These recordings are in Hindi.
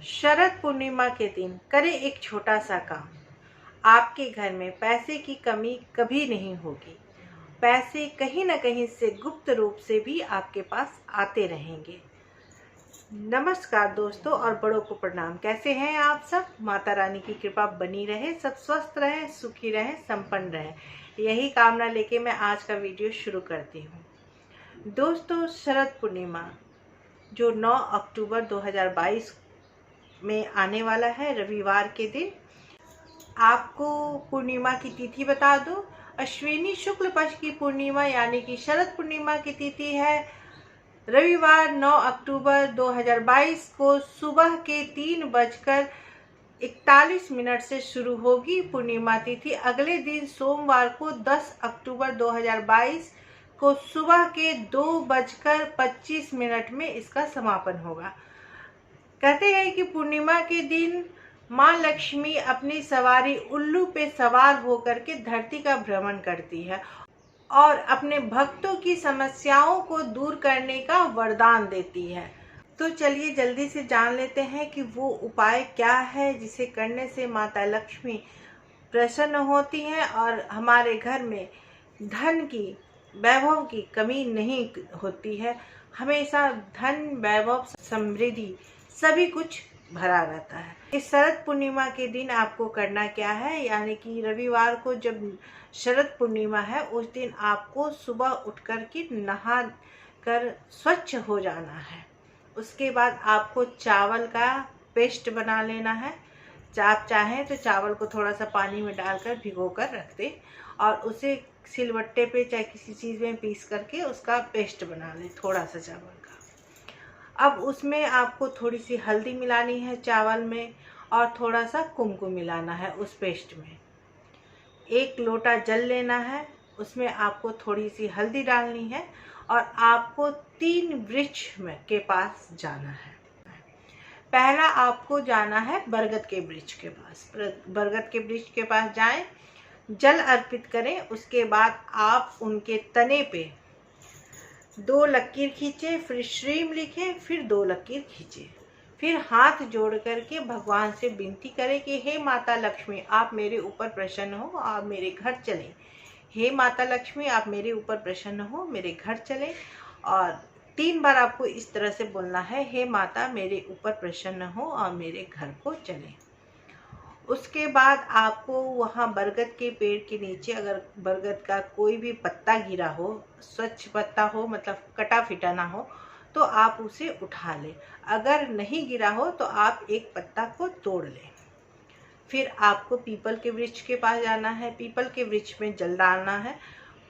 शरद पूर्णिमा के दिन करें एक छोटा सा काम। आपके घर में पैसे की कमी कभी नहीं होगी। पैसे कहीं न कहीं से गुप्त रूप से भी आपके पास आते रहेंगे। नमस्कार दोस्तों और बड़ों को प्रणाम। कैसे हैं आप सब? माता रानी की कृपा बनी रहे, सब स्वस्थ रहें, सुखी रहें, संपन्न रहें, यही कामना लेके मैं आज का वीडियो शुरू करती हूँ। दोस्तों, शरद पूर्णिमा जो 9 अक्टूबर 2022 में आने वाला है, रविवार के दिन। आपको पूर्णिमा की तिथि बता दूं, अश्विनी शुक्ल पक्ष की पूर्णिमा यानी कि शरद पूर्णिमा की तिथि है रविवार 9 अक्टूबर 2022 को सुबह के 3:41 से शुरू होगी पूर्णिमा तिथि। अगले दिन सोमवार को 10 अक्टूबर 2022 को सुबह के 2:25 में इसका समापन होगा। कहते हैं कि पूर्णिमा के दिन माँ लक्ष्मी अपनी सवारी उल्लू पे सवार होकर के धरती का भ्रमण करती है और अपने भक्तों की समस्याओं को दूर करने का वरदान देती है। तो चलिए जल्दी से जान लेते हैं कि वो उपाय क्या है जिसे करने से माता लक्ष्मी प्रसन्न होती हैं और हमारे घर में धन की, वैभव की कमी नहीं होती है। हमेशा धन, वैभव, समृद्धि सभी कुछ भरा रहता है। इस शरद पूर्णिमा के दिन आपको करना क्या है, यानी कि रविवार को जब शरद पूर्णिमा है उस दिन आपको सुबह उठ कर के नहा कर स्वच्छ हो जाना है। उसके बाद आपको चावल का पेस्ट बना लेना है। आप चाहें तो चावल को थोड़ा सा पानी में डालकर भिगो कर रख दें और उसे सिलबट्टे पे चाहे किसी चीज़ में पीस करके उसका पेस्ट बना लें, थोड़ा सा चावल का। अब उसमें आपको थोड़ी सी हल्दी मिलानी है चावल में और थोड़ा सा कुमकुम मिलाना है उस पेस्ट में। 1 लोटा जल लेना है, उसमें आपको थोड़ी सी हल्दी डालनी है और आपको 3 वृक्ष के पास जाना है। पहला आपको जाना है बरगद के वृक्ष के पास। बरगद के वृक्ष के पास जाएं, जल अर्पित करें। उसके बाद आप उनके तने पे 2 लकीर खींचे, फिर श्रीम लिखे, फिर 2 लकीर खींचे, फिर हाथ जोड़ करके भगवान से विनती करें कि हे माता लक्ष्मी, आप मेरे ऊपर प्रसन्न हो, आप मेरे घर चलें। हे माता लक्ष्मी, आप मेरे ऊपर प्रसन्न हो, मेरे घर चलें। और 3 बार आपको इस तरह से बोलना है, हे माता मेरे ऊपर प्रसन्न हो और मेरे घर को चलें। उसके बाद आपको वहाँ बरगद के पेड़ के नीचे, अगर बरगद का कोई भी पत्ता गिरा हो, स्वच्छ पत्ता हो, मतलब कटा फिटा ना हो, तो आप उसे उठा लें। अगर नहीं गिरा हो तो आप एक पत्ता को तोड़ लें। फिर आपको पीपल के वृक्ष के पास जाना है। पीपल के वृक्ष में जल डालना है,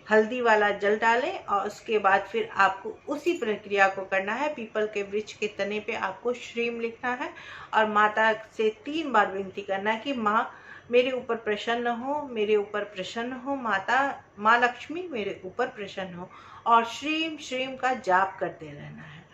हल्दी वाला जल डालें और उसके बाद फिर आपको उसी प्रक्रिया को करना है। पीपल के वृक्ष के तने पे आपको श्रीम लिखना है और माता से 3 बार विनती करना है कि माँ मेरे ऊपर प्रसन्न हो, मेरे ऊपर प्रसन्न हो, माता माँ लक्ष्मी मेरे ऊपर प्रसन्न हो, और श्रीम श्रीम का जाप करते रहना है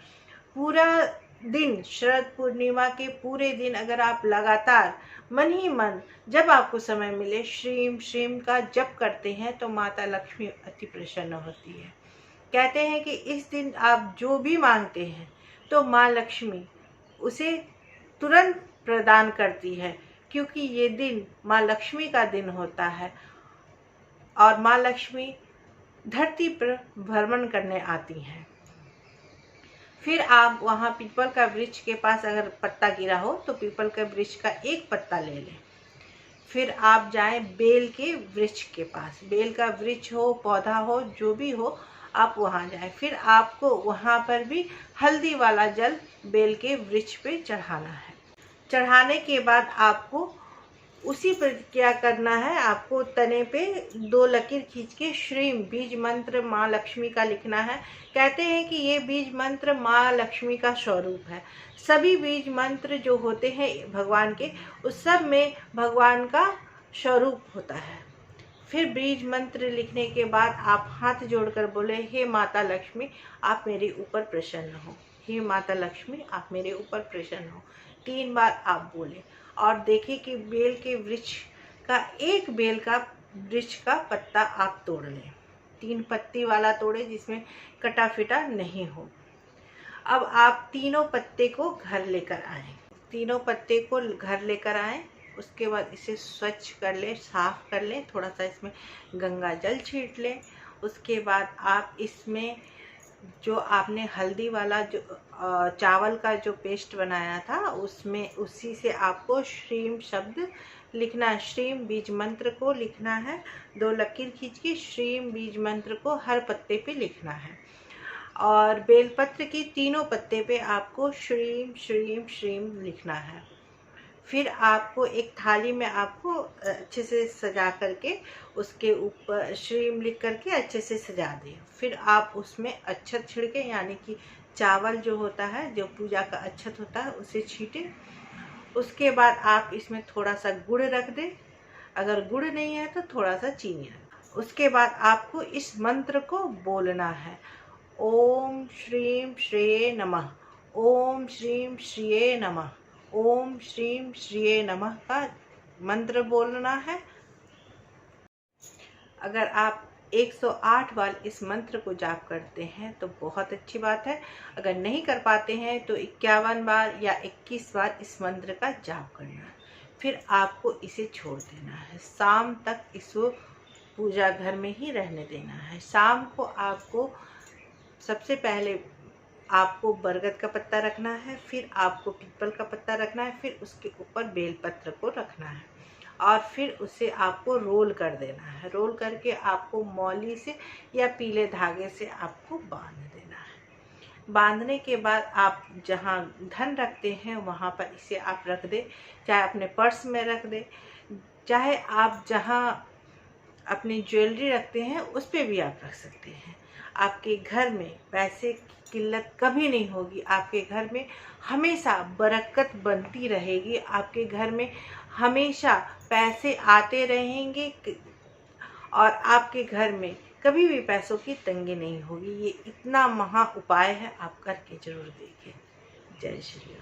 पूरा दिन। शरद पूर्णिमा के पूरे दिन अगर आप लगातार मन ही मन, जब आपको समय मिले, श्रीम श्रीम का जप करते हैं तो माता लक्ष्मी अति प्रसन्न होती है। कहते हैं कि इस दिन आप जो भी मांगते हैं तो माँ लक्ष्मी उसे तुरंत प्रदान करती है, क्योंकि ये दिन माँ लक्ष्मी का दिन होता है और माँ लक्ष्मी धरती पर भ्रमण करने आती हैं। फिर आप वहाँ पीपल का वृक्ष के पास अगर पत्ता गिरा हो तो पीपल के वृक्ष का 1 पत्ता ले लें। फिर आप जाएं बेल के वृक्ष के पास। बेल का वृक्ष हो, पौधा हो, जो भी हो, आप वहाँ जाएं। फिर आपको वहाँ पर भी हल्दी वाला जल बेल के वृक्ष पे चढ़ाना है। चढ़ाने के बाद आपको उसी प्रक्रिया करना है। आपको तने पे 2 लकीर खींच के श्रीम बीज मंत्र माँ लक्ष्मी का लिखना है। कहते हैं कि ये बीज मंत्र माँ लक्ष्मी का स्वरूप है। सभी बीज मंत्र जो होते हैं भगवान के, उस सब में भगवान का स्वरूप होता है। फिर बीज मंत्र लिखने के बाद आप हाथ जोड़कर बोले, हे माता लक्ष्मी आप मेरे ऊपर प्रसन्न हो, हे माता लक्ष्मी आप मेरे ऊपर प्रसन्न हो। 3 बार आप बोले और देखें कि बेल के वृक्ष का 1 बेल का वृक्ष का पत्ता आप तोड़ लें। 3 पत्ती वाला तोड़े जिसमें कटा फिटा नहीं हो। अब आप तीनों पत्ते को घर लेकर आए। तीनों पत्ते को घर लेकर आएं। उसके बाद इसे स्वच्छ कर लें, साफ कर लें, थोड़ा सा इसमें गंगा जल छींट लें। उसके बाद आप इसमें जो आपने हल्दी वाला जो चावल का जो पेस्ट बनाया था, उसमें उसी से आपको श्रीम शब्द लिखना है। श्रीम बीज मंत्र को लिखना है। 2 लकीर खींच के श्रीम बीज मंत्र को हर पत्ते पे लिखना है। और बेलपत्र की तीनों पत्ते पे आपको श्रीम श्रीम श्रीम लिखना है। फिर आपको एक थाली में आपको अच्छे से सजा करके उसके ऊपर श्रीम लिख करके अच्छे से सजा दें। फिर आप उसमें अक्षत छिड़के, यानी कि चावल जो होता है, जो पूजा का अक्षत होता है, उसे छींटे। उसके बाद आप इसमें थोड़ा सा गुड़ रख दें। अगर गुड़ नहीं है तो थोड़ा सा चीनी रख। उसके बाद आपको इस मंत्र को बोलना है। ओम श्रीम श्रेय नमः, ओम श्रीम श्रेय नमः, ओम श्रीम श्रेय नमः का मंत्र बोलना है। अगर आप 108 बार इस मंत्र को जाप करते हैं तो बहुत अच्छी बात है। अगर नहीं कर पाते हैं तो 51 बार या 21 बार इस मंत्र का जाप करना है। फिर आपको इसे छोड़ देना है। शाम तक इसको पूजा घर में ही रहने देना है। शाम को आपको सबसे पहले आपको बरगद का पत्ता रखना है, फिर आपको पीपल का पत्ता रखना है, फिर उसके ऊपर बेलपत्र को रखना है और फिर उसे आपको रोल कर देना है। रोल करके आपको मौली से या पीले धागे से आपको बांध देना है। बांधने के बाद आप जहाँ धन रखते हैं वहाँ पर इसे आप रख दें, चाहे अपने पर्स में रख दें, चाहे आप जहाँ अपनी ज्वेलरी रखते हैं उस पर भी आप रख सकते हैं। आपके घर में पैसे की किल्लत कभी नहीं होगी। आपके घर में हमेशा बरकत बनती रहेगी। आपके घर में हमेशा पैसे आते रहेंगे और आपके घर में कभी भी पैसों की तंगी नहीं होगी। ये इतना महा उपाय है, आप करके जरूर देखिए। जय श्री राम।